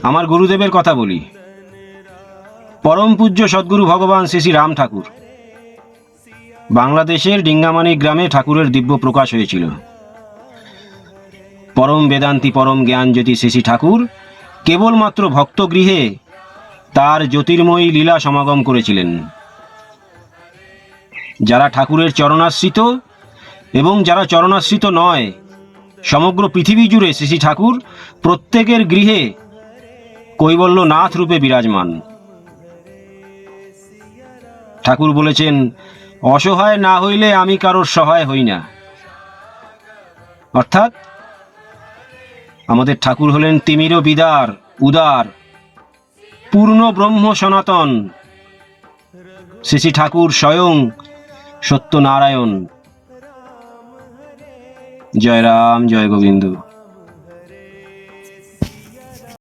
আমার গুরুদেবের কথা বলি। পরম পূজ্য সদ্গুরু ভগবান শ্রী শ্রী রাম ঠাকুর। বাংলাদেশের ডিঙ্গামানি গ্রামে ঠাকুরের দিব্য প্রকাশ হয়েছিল। পরম বেদান্তি পরম জ্ঞান জ্যোতি শ্রী শ্রী ঠাকুর কেবলমাত্র ভক্তগৃহে তার জ্যোতির্ময়ী লীলা সমাগম করেছিলেন। যারা ঠাকুরের চরণাশ্রিত এবং যারা চরণাশ্রিত নয়, সমগ্র পৃথিবী জুড়ে শ্রী শ্রী ঠাকুর প্রত্যেকের গৃহে কৈবল্যনাথ রূপে বিরাজমান। ঠাকুর বলেছেন, অসহায় না হইলে আমি কারোর সহায় হই না। অর্থাৎ আমাদের ঠাকুর হলেন তিমির বিদার, উদার, পূর্ণ ব্রহ্ম সনাতন। শ্রী শ্রী ঠাকুর স্বয়ং সত্যনারায়ণ। জয় রাম, জয় গোবিন্দ।